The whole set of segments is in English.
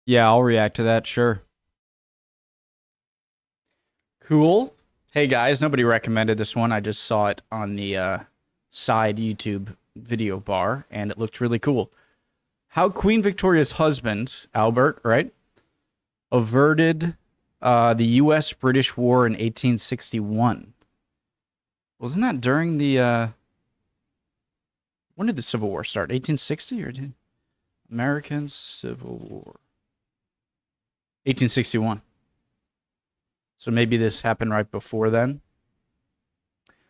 Yeah, I'll react to that, sure. Cool. Hey guys, nobody recommended this one. I just saw it on the side YouTube video bar, and it looked really cool. How Queen Victoria's husband, Albert, right, averted the U.S.-British War in 1861. Wasn't that during the... when did the Civil War start? 1860 or American Civil War? 1861. So maybe this happened right before then.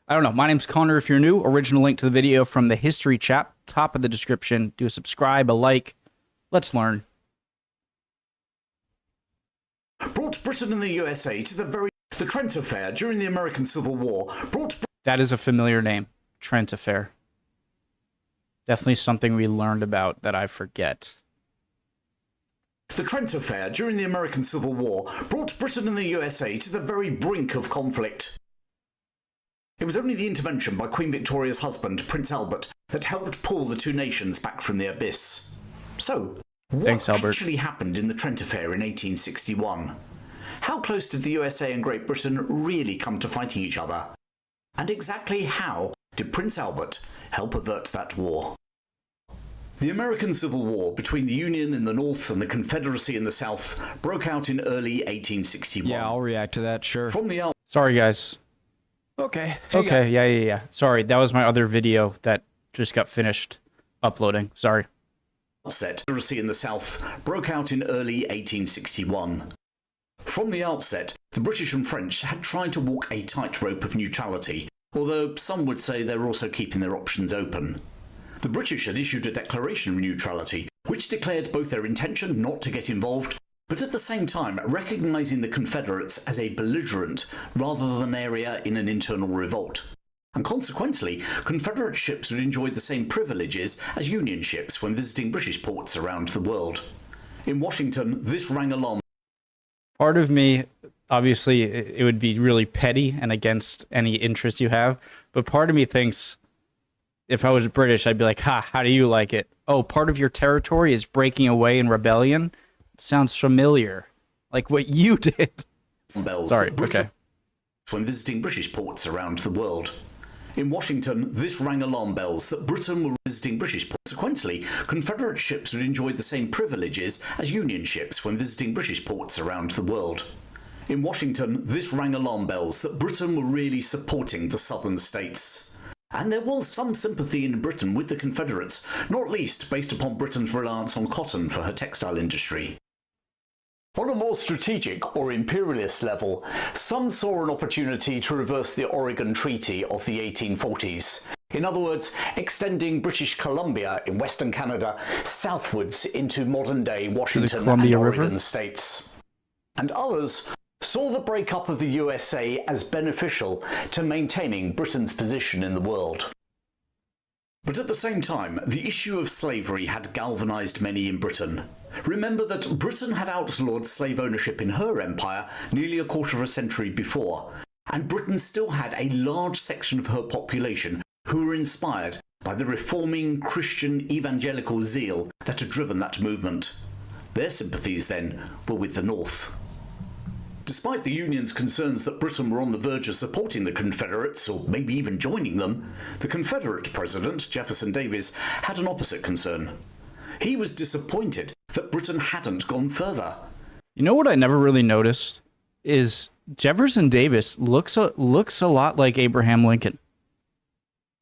I don't know. My name's Connor. If you're new, original link to the video from the history chat, top of the description. Do a subscribe, a like. Let's learn. Brought Britain and the USA to the Trent Affair during the American Civil War. That is a familiar name. Trent Affair. Definitely something we learned about that I forget. The Trent Affair during the American Civil War brought Britain and the USA to the very brink of conflict. It was only the intervention by Queen Victoria's husband, Prince Albert, that helped pull the two nations back from the abyss. So, what actually happened in the Trent Affair in 1861? How close did the USA and Great Britain really come to fighting each other? And exactly how did Prince Albert help avert that war? The American Civil War between the Union in the north and the Confederacy in the south broke out in early 1861. Yeah, I'll react to that, sure. From the Sorry, guys. Okay. Okay, yeah. Sorry, that was my other video that just got finished uploading. Sorry. Confederacy in the south broke out in early 1861. From the outset, the British and French had tried to walk a tightrope of neutrality, although some would say they were also keeping their options open. The British had issued a declaration of neutrality, which declared both their intention not to get involved, but at the same time recognising the Confederates as a belligerent rather than area in an internal revolt. And consequently, Confederate ships would enjoy the same privileges as Union ships when visiting British ports around the world. In Washington, this rang alarm. Part of me, obviously, it would be really petty and against any interest you have, but part of me thinks, if I was British, I'd be like, how do you like it? Oh, part of your territory is breaking away in rebellion? Sounds familiar. Like what you did. Sorry, okay. When visiting British ports around the world. In Washington, this rang alarm bells that Britain were visiting British ports. Consequently, Confederate ships would enjoy the same privileges as Union ships when visiting British ports around the world. In Washington, this rang alarm bells that Britain were really supporting the southern states. And there was some sympathy in Britain with the Confederates, not least based upon Britain's reliance on cotton for her textile industry. On a more strategic or imperialist level, some saw an opportunity to reverse the Oregon Treaty of the 1840s. In other words, extending British Columbia in Western Canada southwards into modern-day Washington and Oregon states. And others saw the breakup of the USA as beneficial to maintaining Britain's position in the world. But at the same time, the issue of slavery had galvanised many in Britain. Remember that Britain had outlawed slave ownership in her empire nearly a quarter of a century before, and Britain still had a large section of her population who were inspired by the reforming Christian evangelical zeal that had driven that movement. Their sympathies then were with the North. Despite the Union's concerns that Britain were on the verge of supporting the Confederates, or maybe even joining them, the Confederate President, Jefferson Davis, had an opposite concern. He was disappointed that Britain hadn't gone further. You know what I never really noticed is Jefferson Davis looks a lot like Abraham Lincoln.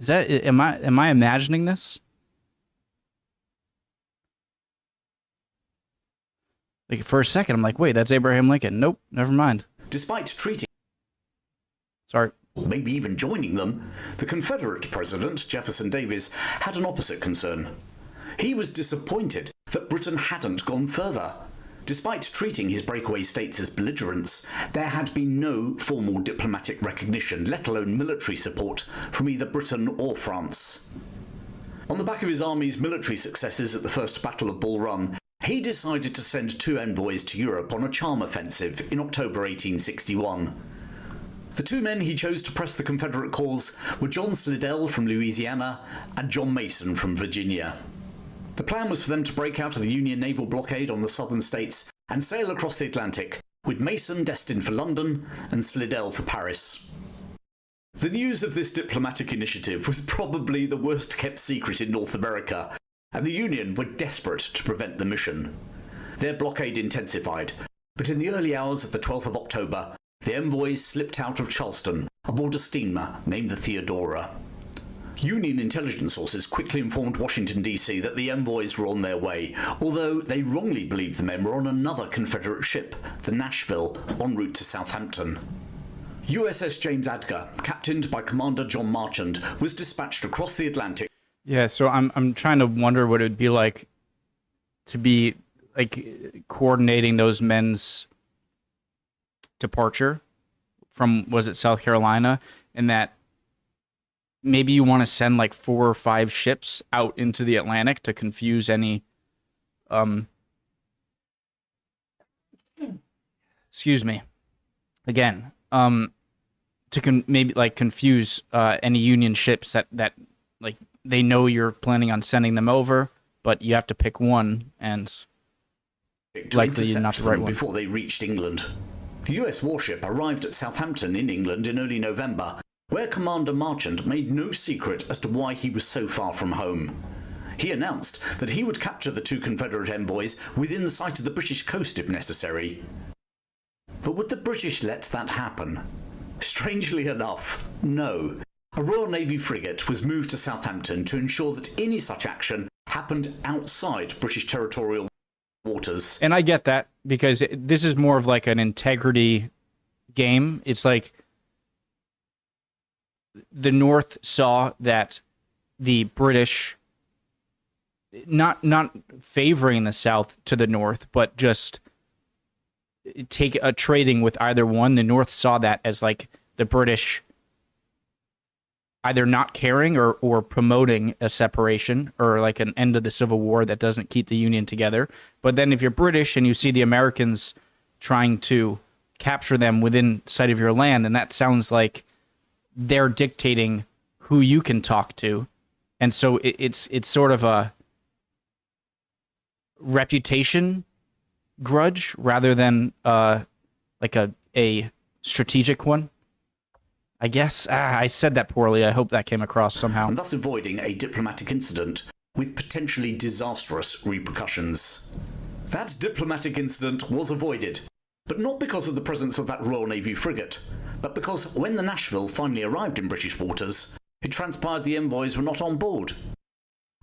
Is that am I imagining this? Like for a second, I'm like, wait, that's Abraham Lincoln. Nope, never mind. Despite treating, maybe even joining them, the Confederate President, Jefferson Davis, had an opposite concern. He was disappointed that Britain hadn't gone further. Despite treating his breakaway states as belligerents, there had been no formal diplomatic recognition, let alone military support, from either Britain or France. On the back of his army's military successes at the First Battle of Bull Run, he decided to send two envoys to Europe on a charm offensive in October 1861. The two men he chose to press the Confederate cause were John Slidell from Louisiana and John Mason from Virginia. The plan was for them to break out of the Union naval blockade on the southern states and sail across the Atlantic, with Mason destined for London and Slidell for Paris. The news of this diplomatic initiative was probably the worst kept secret in North America, and the Union were desperate to prevent the mission. Their blockade intensified, but in the early hours of the 12th of October, the envoys slipped out of Charleston aboard a steamer named the Theodora. Union intelligence sources quickly informed Washington, D.C. that the envoys were on their way, although they wrongly believed the men were on another Confederate ship, the Nashville, en route to Southampton. USS James Adger, captained by Commander John Marchand, was dispatched across the Atlantic. Yeah, so I'm trying to wonder what it would be like to be like coordinating those men's departure from, was it South Carolina, and that maybe you want to send like 4 or 5 ships out into the Atlantic to confuse any excuse me again to maybe like confuse any Union ships that like they know you're planning on sending them over, but you have to pick one, and likely not the right one before they reached England. The US warship arrived at Southampton in England in early November, where Commander Marchand made no secret as to why he was so far from home. He announced that he would capture the 2 Confederate envoys within sight of the British coast if necessary. But would the British let that happen? Strangely enough, no. A Royal Navy frigate was moved to Southampton to ensure that any such action happened outside British territorial waters. And I get that, because this is more of like an integrity game. It's like the North saw that the British, not favoring the South to the North, but just take a trading with either one. The North saw that as like the British either not caring or promoting a separation, or like an end of the Civil War that doesn't keep the Union together. But then if you're British and you see the Americans trying to capture them within sight of your land, then that sounds like they're dictating who you can talk to. And so it's sort of a reputation grudge rather than like a strategic one, I guess. I said that poorly. I hope that came across somehow. And thus avoiding a diplomatic incident with potentially disastrous repercussions. That diplomatic incident was avoided, but not because of the presence of that Royal Navy frigate, but because when the Nashville finally arrived in British waters, it transpired the envoys were not on board.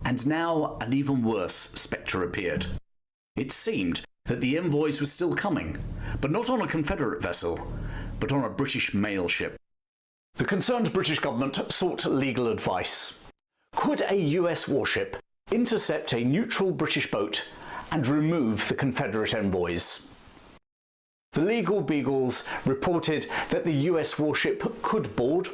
And now an even worse spectre appeared. It seemed that the envoys were still coming, but not on a Confederate vessel, but on a British mail ship. The concerned British government sought legal advice. Could a US warship intercept a neutral British boat and remove the Confederate envoys? The legal beagles reported that the US warship could board,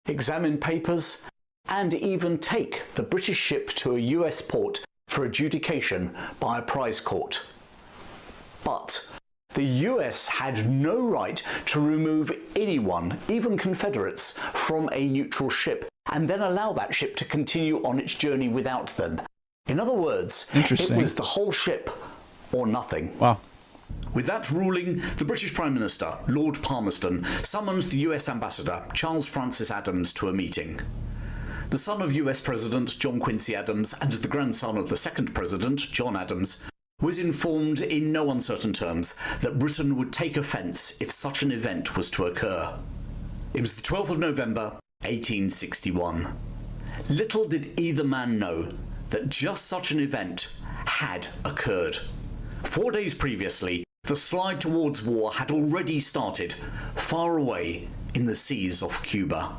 examine papers, and even take the British ship to a US port for adjudication by a prize court. But the US had no right to remove anyone, even Confederates, from a neutral ship and then allow that ship to continue on its journey without them. In other words, it was the whole ship or nothing. Wow. With that ruling, the British Prime Minister, Lord Palmerston, summoned the US Ambassador, Charles Francis Adams, to a meeting. The son of US President John Quincy Adams and the grandson of the second President, John Adams, was informed in no uncertain terms that Britain would take offence if such an event was to occur. It was the 12th of November, 1861. Little did either man know that just such an event had occurred. 4 days previously, the slide towards war had already started, far away in the seas off Cuba.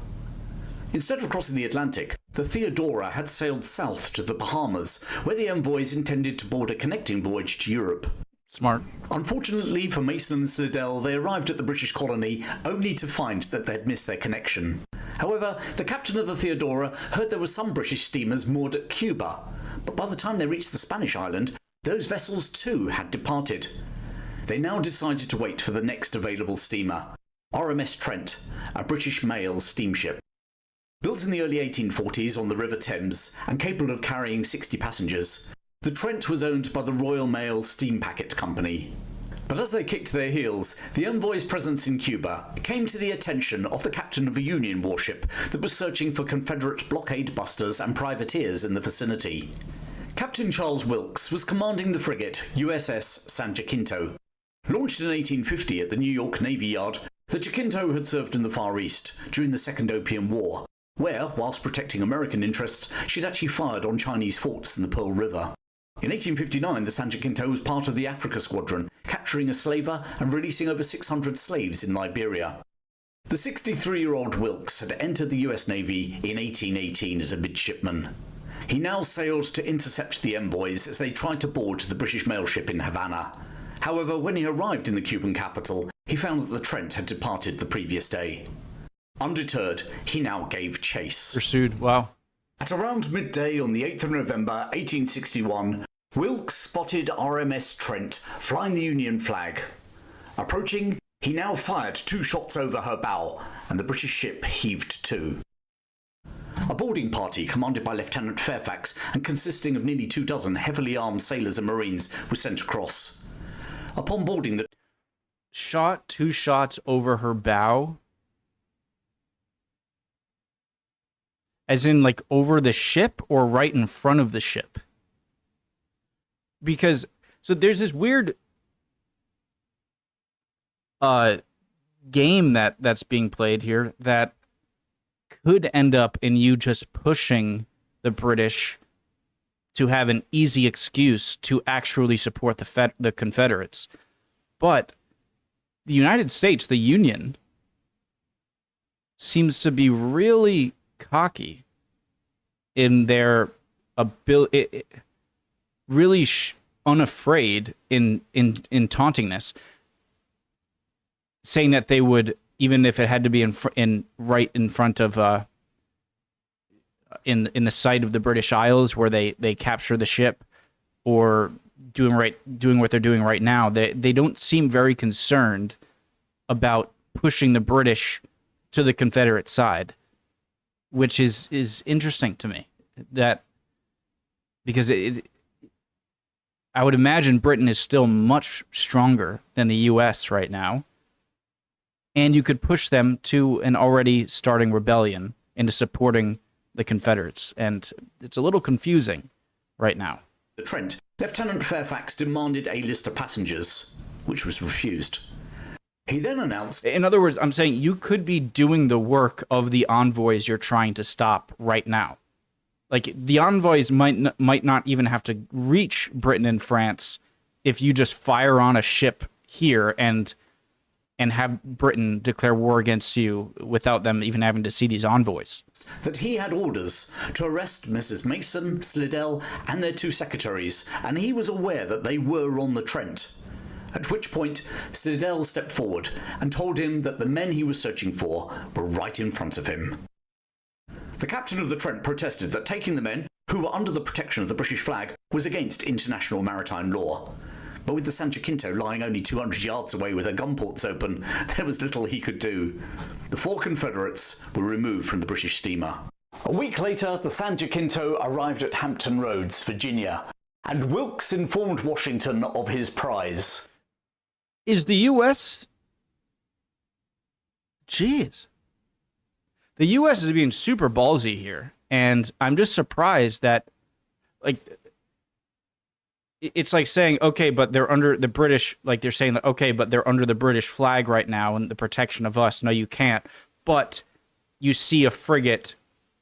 Instead of crossing the Atlantic, the Theodora had sailed south to the Bahamas, where the envoys intended to board a connecting voyage to Europe. Smart. Unfortunately for Mason and Slidell, they arrived at the British colony only to find that they'd missed their connection. However, the captain of the Theodora heard there were some British steamers moored at Cuba, but by the time they reached the Spanish island, those vessels too had departed. They now decided to wait for the next available steamer, RMS Trent, a British mail steamship. Built in the early 1840s on the River Thames and capable of carrying 60 passengers, The Trent was owned by the Royal Mail Steam Packet Company. But as they kicked their heels, the envoy's presence in Cuba came to the attention of the captain of a Union warship that was searching for Confederate blockade busters and privateers in the vicinity. Captain Charles Wilkes was commanding the frigate USS San Jacinto. Launched in 1850 at the New York Navy Yard, the Jacinto had served in the Far East during the Second Opium War, where, whilst protecting American interests, she'd actually fired on Chinese forts in the Pearl River. In 1859, the San Jacinto was part of the Africa Squadron, capturing a slaver and releasing over 600 slaves in Liberia. The 63-year-old Wilkes had entered the US Navy in 1818 as a midshipman. He now sailed to intercept the envoys as they tried to board the British mail ship in Havana. However, when he arrived in the Cuban capital, he found that the Trent had departed the previous day. Undeterred, he now gave chase. Pursued, wow. At around midday on the 8th of November 1861, Wilkes spotted RMS Trent flying the Union flag. Approaching, he now fired 2 shots over her bow, and the British ship heaved to. A boarding party commanded by Lieutenant Fairfax and consisting of nearly 24 heavily armed sailors and marines was sent across. Upon boarding, the Shot 2 shots over her bow? As in, like, over the ship or right in front of the ship? Because, so there's this weird game that's being played here that could end up in you just pushing the British to have an easy excuse to actually support the Confederates. But the United States, the Union, seems to be really cocky in their ability, really unafraid in tauntingness, saying that they would, even if it had to be right in front of in the sight of the British Isles where they capture the ship, or doing what they're doing right now, they don't seem very concerned about pushing the British to the Confederate side, which is interesting to me. That because I would imagine Britain is still much stronger than the U.S. right now, and you could push them to an already starting rebellion into supporting the Confederates, and it's a little confusing right now. The Trent, Lieutenant Fairfax demanded a list of passengers, which was refused. He then announced... In other words, I'm saying you could be doing the work of the envoys you're trying to stop right now. Like, the envoys might not even have to reach Britain and France if you just fire on a ship here and have Britain declare war against you without them even having to see these envoys. That he had orders to arrest Mrs. Mason, Slidell, and their 2 secretaries, and he was aware that they were on the Trent. At which point, Slidell stepped forward and told him that the men he was searching for were right in front of him. The captain of the Trent protested that taking the men, who were under the protection of the British flag, was against international maritime law. But with the San Jacinto lying only 200 yards away with her gun ports open, there was little he could do. The 4 Confederates were removed from the British steamer. A week later, the San Jacinto arrived at Hampton Roads, Virginia, and Wilkes informed Washington of his prize. Is the U.S. Jeez. The U.S. is being super ballsy here, and I'm just surprised that, like, it's like saying, okay, but they're under the British, like they're saying that, okay, but they're under the British flag right now and the protection of us. No, you can't. But you see a frigate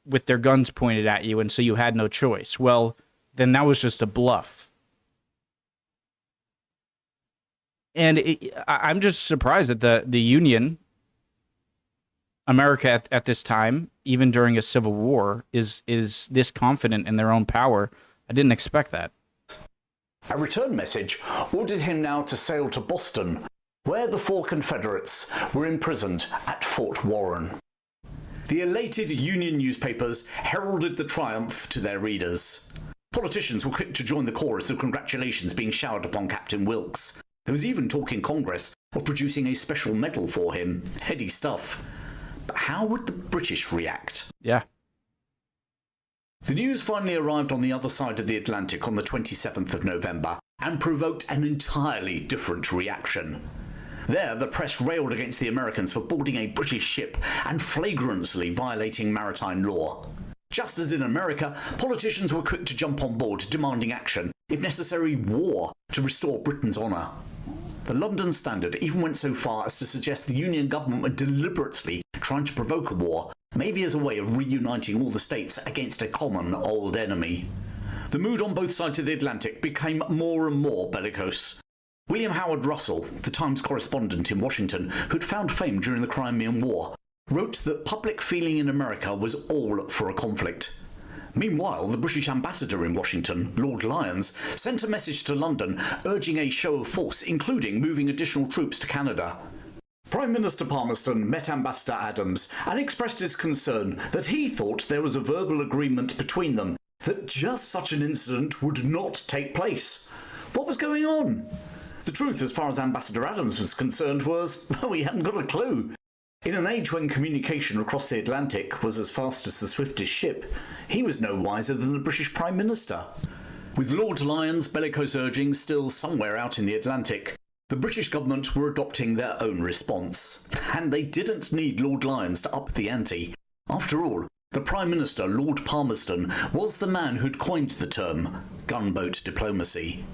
with their guns pointed at you, and so you had no choice. Well, then that was just a bluff. And I'm just surprised that the Union, America at this time, even during a civil war, is this confident in their own power. I didn't expect that. A return message ordered him now to sail to Boston, where the 4 Confederates were imprisoned at Fort Warren. The elated Union newspapers heralded the triumph to their readers. Politicians were quick to join the chorus of congratulations being showered upon Captain Wilkes. There was even talk in Congress of producing a special medal for him. Heady stuff. But how would the British react? Yeah. The news finally arrived on the other side of the Atlantic on the 27th of November and provoked an entirely different reaction. There, the press railed against the Americans for boarding a British ship and flagrantly violating maritime law. Just as in America, politicians were quick to jump on board, demanding action, if necessary war, to restore Britain's honour. The London Standard even went so far as to suggest the Union government were deliberately trying to provoke a war, maybe as a way of reuniting all the states against a common old enemy. The mood on both sides of the Atlantic became more and more bellicose. William Howard Russell, the Times correspondent in Washington, who'd found fame during the Crimean War, wrote that public feeling in America was all for a conflict. Meanwhile, the British ambassador in Washington, Lord Lyons, sent a message to London urging a show of force, including moving additional troops to Canada. Prime Minister Palmerston met Ambassador Adams and expressed his concern that he thought there was a verbal agreement between them that just such an incident would not take place. What was going on? The truth, as far as Ambassador Adams was concerned, was, well, he hadn't got a clue. In an age when communication across the Atlantic was as fast as the swiftest ship, he was no wiser than the British Prime Minister. With Lord Lyons' bellicose urging still somewhere out in the Atlantic, the British government were adopting their own response. And they didn't need Lord Lyons to up the ante. After all, the Prime Minister, Lord Palmerston, was the man who'd coined the term gunboat diplomacy.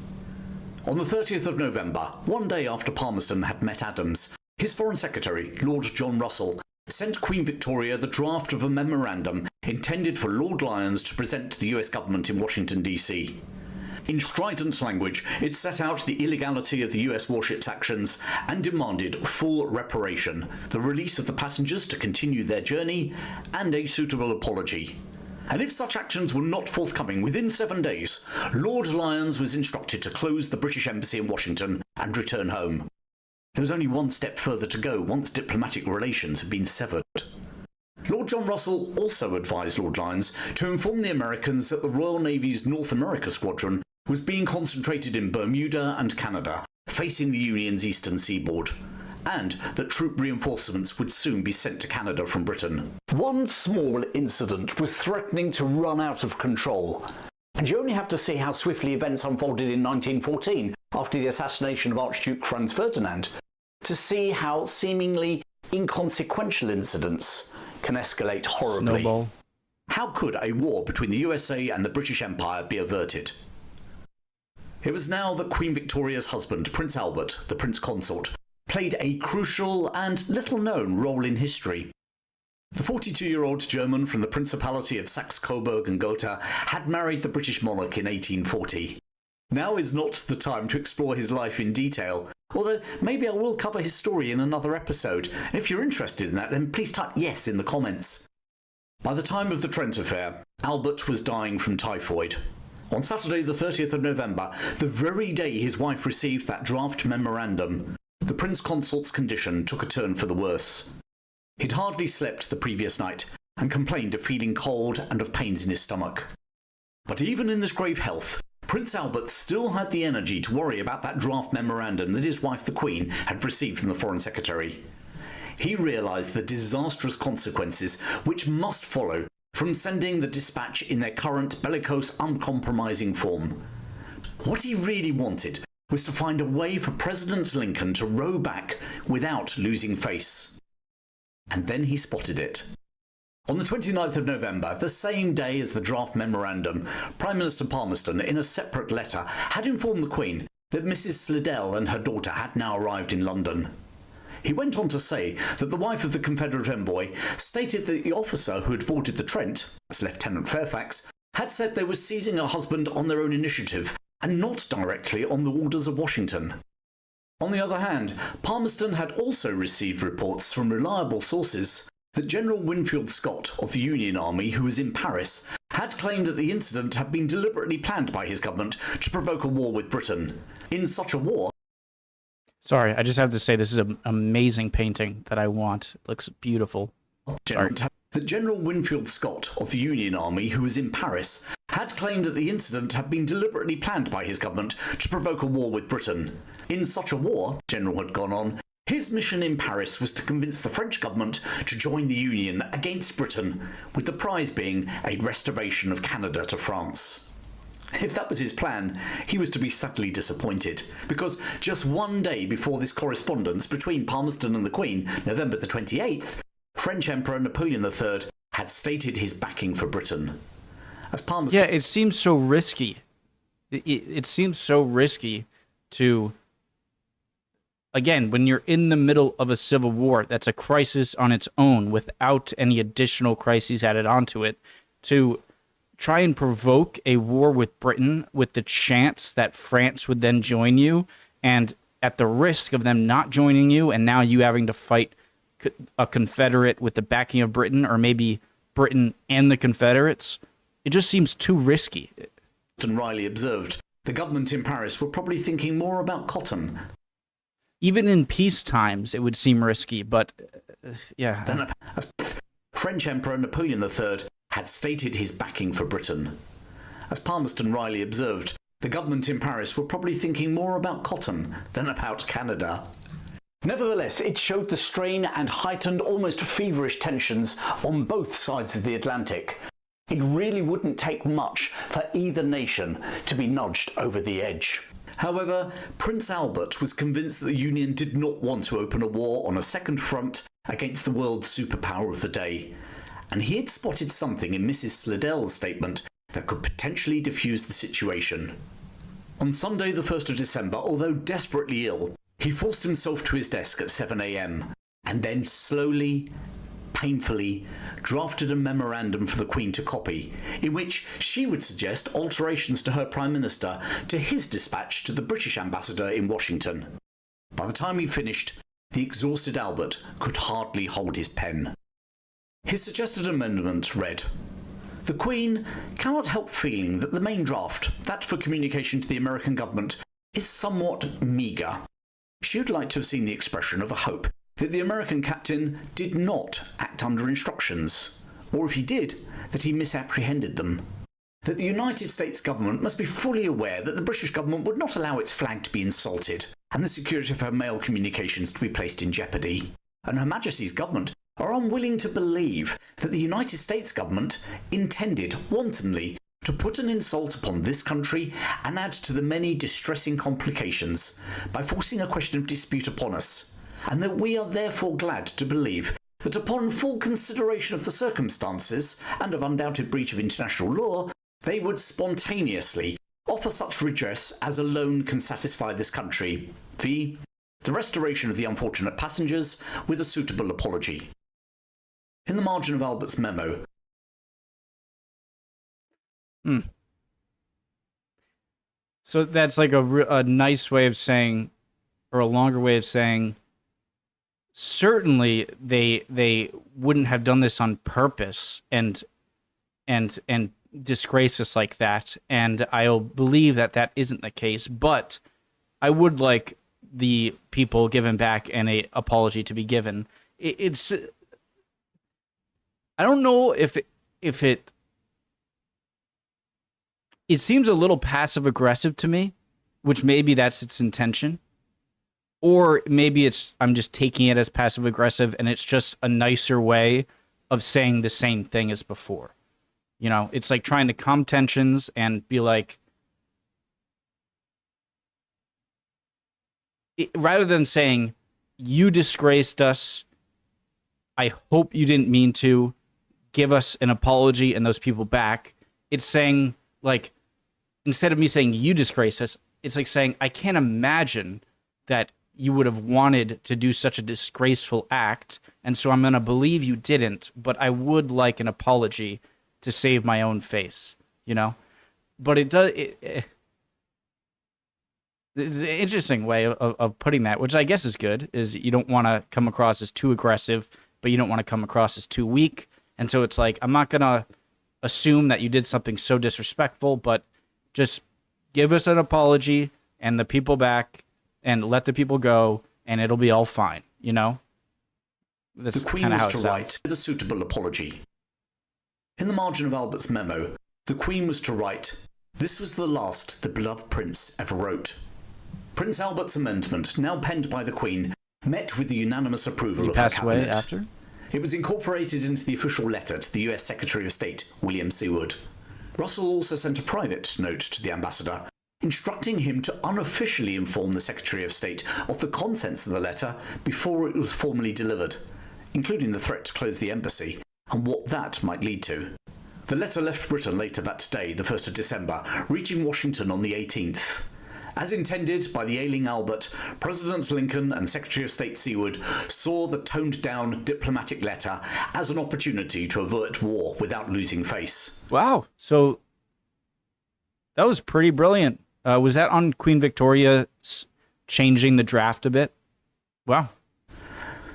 On the 30th of November, one day after Palmerston had met Adams, his Foreign Secretary, Lord John Russell, sent Queen Victoria the draft of a memorandum intended for Lord Lyons to present to the US government in Washington, D.C. In strident language, it set out the illegality of the US warship's actions and demanded full reparation, the release of the passengers to continue their journey, and a suitable apology. And if such actions were not forthcoming within 7 days, Lord Lyons was instructed to close the British Embassy in Washington and return home. There was only one step further to go once diplomatic relations had been severed. Lord John Russell also advised Lord Lyons to inform the Americans that the Royal Navy's North America Squadron was being concentrated in Bermuda and Canada, facing the Union's eastern seaboard, and that troop reinforcements would soon be sent to Canada from Britain. One small incident was threatening to run out of control, and you only have to see how swiftly events unfolded in 1914 after the assassination of Archduke Franz Ferdinand to see how seemingly inconsequential incidents can escalate horribly. Snowball. How could a war between the USA and the British Empire be averted? It was now that Queen Victoria's husband, Prince Albert, the Prince Consort, played a crucial and little-known role in history. The 42-year-old German from the Principality of Saxe-Coburg and Gotha had married the British monarch in 1840. Now is not the time to explore his life in detail, although maybe I will cover his story in another episode. If you're interested in that, then please type yes in the comments. By the time of the Trent affair, Albert was dying from typhoid. On Saturday the 30th of November, the very day his wife received that draft memorandum, the Prince Consort's condition took a turn for the worse. He'd hardly slept the previous night and complained of feeling cold and of pains in his stomach. But even in this grave health, Prince Albert still had the energy to worry about that draft memorandum that his wife the Queen had received from the Foreign Secretary. He realised the disastrous consequences which must follow from sending the dispatch in their current bellicose, uncompromising form. What he really wanted was to find a way for President Lincoln to row back without losing face. And then he spotted it. On the 29th of November, the same day as the draft memorandum, Prime Minister Palmerston, in a separate letter, had informed the Queen that Mrs. Slidell and her daughter had now arrived in London. He went on to say that the wife of the Confederate envoy stated that the officer who had boarded the Trent, that's Lieutenant Fairfax, had said they were seizing her husband on their own initiative and not directly on the orders of Washington. On the other hand, Palmerston had also received reports from reliable sources that General Winfield Scott of the Union Army, who was in Paris, had claimed that the incident had been deliberately planned by his government to provoke a war with Britain. In such a war... Sorry, I just have to say this is an amazing painting that I want. It looks beautiful. That General Winfield Scott of the Union Army, who was in Paris, had claimed that the incident had been deliberately planned by his government to provoke a war with Britain. In such a war, General had gone on, His mission in Paris was to convince the French government to join the Union against Britain, with the prize being a restoration of Canada to France. If that was his plan, he was to be sadly disappointed, because just one day before this correspondence between Palmerston and the Queen, November the 28th, French Emperor Napoleon III had stated his backing for Britain. As Palmerston... Yeah, it seems so risky. It seems so risky to... Again, when you're in the middle of a civil war, that's a crisis on its own without any additional crises added onto it, to try and provoke a war with Britain with the chance that France would then join you, and at the risk of them not joining you, and now you having to fight a Confederate with the backing of Britain, or maybe Britain and the Confederates, it just seems too risky. Riley observed, the government in Paris were probably thinking more about cotton. Even in peace times, it would seem risky, but yeah. Then French Emperor Napoleon III had stated his backing for Britain. As Palmerston Riley observed, the government in Paris were probably thinking more about cotton than about Canada. Nevertheless, it showed the strain and heightened, almost feverish tensions on both sides of the Atlantic. It really wouldn't take much for either nation to be nudged over the edge. However, Prince Albert was convinced that the Union did not want to open a war on a second front against the world superpower of the day, and he had spotted something in Mrs. Slidell's statement that could potentially defuse the situation. On Sunday the 1st of December, although desperately ill, he forced himself to his desk at 7 a.m, and then slowly, painfully, drafted a memorandum for the Queen to copy, in which she would suggest alterations to her Prime Minister to his dispatch to the British ambassador in Washington. By the time he finished, the exhausted Albert could hardly hold his pen. His suggested amendment read, "The Queen cannot help feeling that the main draft, that for communication to the American government, is somewhat meagre. She would like to have seen the expression of a hope that the American captain did not act under instructions, or if he did, that he misapprehended them. That the United States government must be fully aware that the British government would not allow its flag to be insulted, and the security of her mail communications to be placed in jeopardy. And Her Majesty's government are unwilling to believe that the United States government intended wantonly to put an insult upon this country and add to the many distressing complications by forcing a question of dispute upon us, and that we are therefore glad to believe that upon full consideration of the circumstances and of undoubted breach of international law, they would spontaneously offer such redress as alone can satisfy this country, v. the restoration of the unfortunate passengers with a suitable apology." In the margin of Albert's memo. So that's like a nice way of saying, or a longer way of saying, certainly they wouldn't have done this on purpose and disgrace us like that, and I'll believe that that isn't the case, but I would like the people given back and a apology to be given. It's I don't know if it seems a little passive aggressive to me, which maybe that's its intention. Or maybe I'm just taking it as passive aggressive and it's just a nicer way of saying the same thing as before. You know, it's like trying to calm tensions and be like, rather than saying, you disgraced us, I hope you didn't mean to, give us an apology and those people back. It's saying, like, instead of me saying you disgrace us, it's like saying, I can't imagine that you would have wanted to do such a disgraceful act, and so I'm going to believe you didn't, but I would like an apology to save my own face, you know? But it does... It's an interesting way of putting that, which I guess is good, is you don't want to come across as too aggressive, but you don't want to come across as too weak. And so it's like, I'm not going to assume that you did something so disrespectful, but just give us an apology and the people back and let the people go, and it'll be all fine, you know? That's the Queen kind of how it was to sounds. write with a suitable apology. In the margin of Albert's memo, the Queen was to write, "This was the last the beloved Prince ever wrote." Prince Albert's amendment, now penned by the Queen, met with the unanimous approval of her Passed away cabinet. after? It was incorporated into the official letter to the US Secretary of State, William Seward. Russell also sent a private note to the ambassador, instructing him to unofficially inform the Secretary of State of the contents of the letter before it was formally delivered, including the threat to close the embassy and what that might lead to. The letter left Britain later that day, the 1st of December, reaching Washington on the 18th. As intended by the ailing Albert, Presidents Lincoln and Secretary of State Seward saw the toned-down diplomatic letter as an opportunity to avert war without losing face. Wow. So that was pretty brilliant. Was that on Queen Victoria changing the draft a bit? Wow.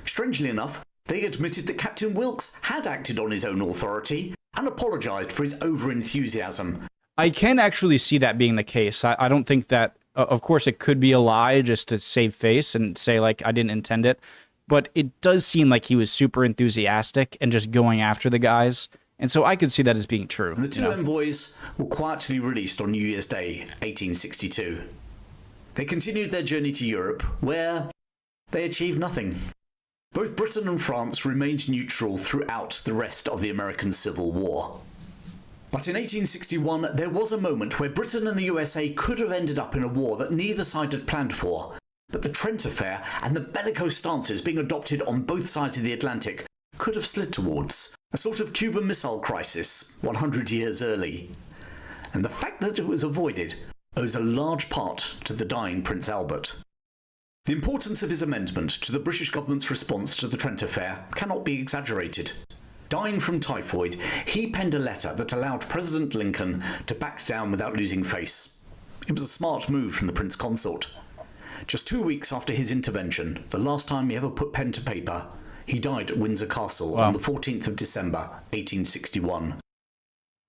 Strangely enough, they admitted that Captain Wilkes had acted on his own authority and apologised for his over-enthusiasm. I can actually see that being the case. I don't think that, of course, it could be a lie just to save face and say, like, I didn't intend it. But it does seem like he was super enthusiastic and just going after the guys. And so I could see that as being true. The two envoys were quietly released on New Year's Day, 1862. They continued their journey to Europe, where they achieved nothing. Both Britain and France remained neutral throughout the rest of the American Civil War. But in 1861, there was a moment where Britain and the USA could have ended up in a war that neither side had planned for. But the Trent Affair and the bellicose stances being adopted on both sides of the Atlantic could have slid towards a sort of Cuban Missile Crisis 100 years early. And the fact that it was avoided owes a large part to the dying Prince Albert. The importance of his amendment to the British government's response to the Trent Affair cannot be exaggerated. Dying from typhoid, he penned a letter that allowed President Lincoln to back down without losing face. It was a smart move from the Prince Consort. Just 2 weeks after his intervention, the last time he ever put pen to paper, he died at Windsor Castle on the 14th of December, 1861.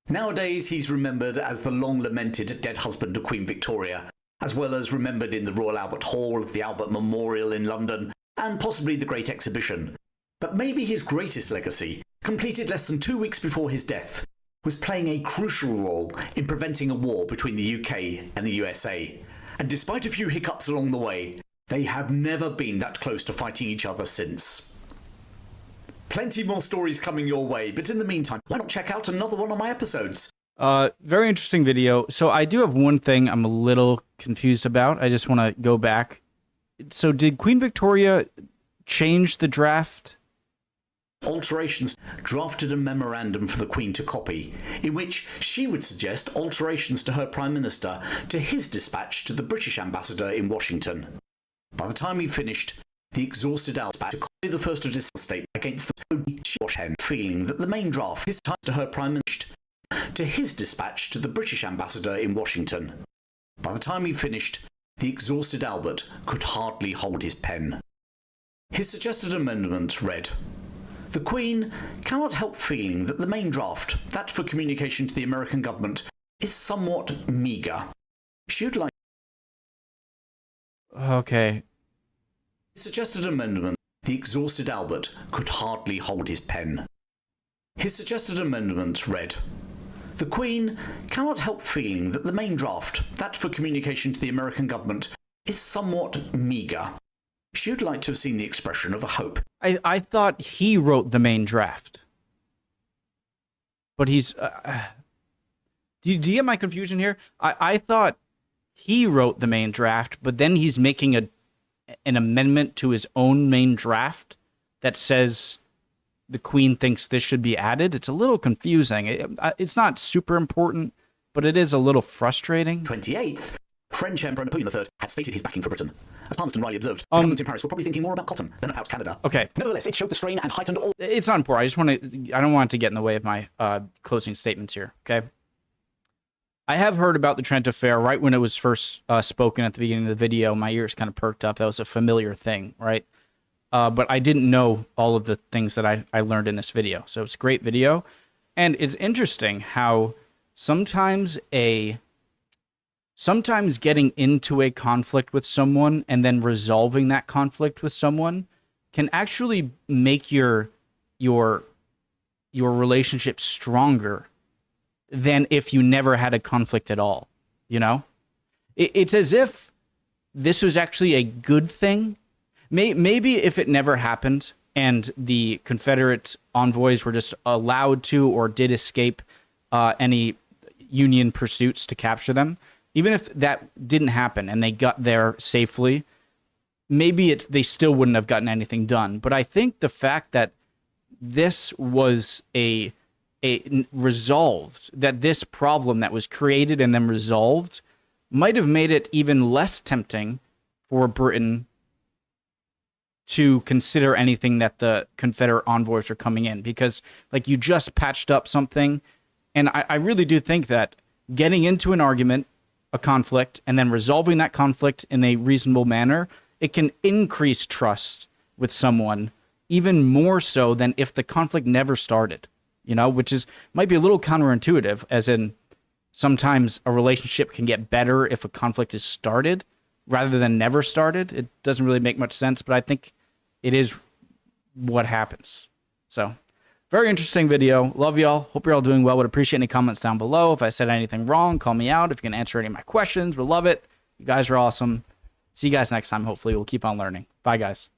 Nowadays, he's remembered as the long-lamented dead husband of Queen Victoria, as well as remembered in the Royal Albert Hall, the Albert Memorial in London, and possibly the Great Exhibition. But maybe his greatest legacy, completed less than 2 weeks before his death, was playing a crucial role in preventing a war between the UK and the USA. And despite a few hiccups along the way, they have never been that close to fighting each other since. Plenty more stories coming your way, but in the meantime, why not check out another one of my episodes? Very interesting video. So I do have one thing I'm a little confused about. I just want to go back. So did Queen Victoria change the draft? Alterations drafted a memorandum for the Queen to copy, in which she would suggest alterations to her Prime Minister to his dispatch to the British ambassador in Washington. By the time he finished, the exhausted dispatch to copy the 1st of December statement against the Washington, feeling that the main draft his time to her Prime Minister to his dispatch to the British ambassador in Washington. By the time he finished, the exhausted Albert could hardly hold his pen. His suggested amendment read, "The Queen cannot help feeling that the main draft, that for communication to the American government, is somewhat meagre. She would like..." Okay. His suggested amendment, the exhausted Albert could hardly hold his pen. His suggested amendment read, "The Queen cannot help feeling that the main draft, that for communication to the American government, is somewhat meagre. She would like to have seen the expression of a hope." I thought he wrote the main draft. But he's... do you get my confusion here? I thought he wrote the main draft, but then he's making an amendment to his own main draft that says the Queen thinks this should be added. It's a little confusing. It's not super important, but it is a little frustrating. 28th, French Emperor Napoleon III had stated his backing for Britain. As Palmerston Riley observed, the government in Paris were probably thinking more about cotton than about Canada. Okay. Nevertheless, it showed the strain and heightened all... It's not important. I don't want it to get in the way of my closing statements here, okay? I have heard about the Trent Affair right when it was first spoken at the beginning of the video. My ears kind of perked up. That was a familiar thing, right? But I didn't know all of the things that I learned in this video. So it's a great video. And it's interesting how sometimes getting into a conflict with someone and then resolving that conflict with someone can actually make your relationship stronger than if you never had a conflict at all, you know? It's as if this was actually a good thing Maybe if it never happened and the Confederate envoys were just allowed to or did escape any Union pursuits to capture them, even if that didn't happen and they got there safely, maybe they still wouldn't have gotten anything done. But I think the fact that this was a resolved, that this problem that was created and then resolved might have made it even less tempting for Britain to consider anything that the Confederate envoys are coming in, because like you just patched up something. And I really do think that getting into an argument, a conflict, and then resolving that conflict in a reasonable manner, it can increase trust with someone even more so than if the conflict never started, you know, which might be a little counterintuitive, as in sometimes a relationship can get better if a conflict is started rather than never started. It doesn't really make much sense, but I think it is what happens. So very interesting video. Love y'all. Hope you're all doing well. Would appreciate any comments down below. If I said anything wrong, call me out. If you can answer any of my questions, we'll love it. You guys are awesome. See you guys next time. Hopefully we'll keep on learning. Bye, guys.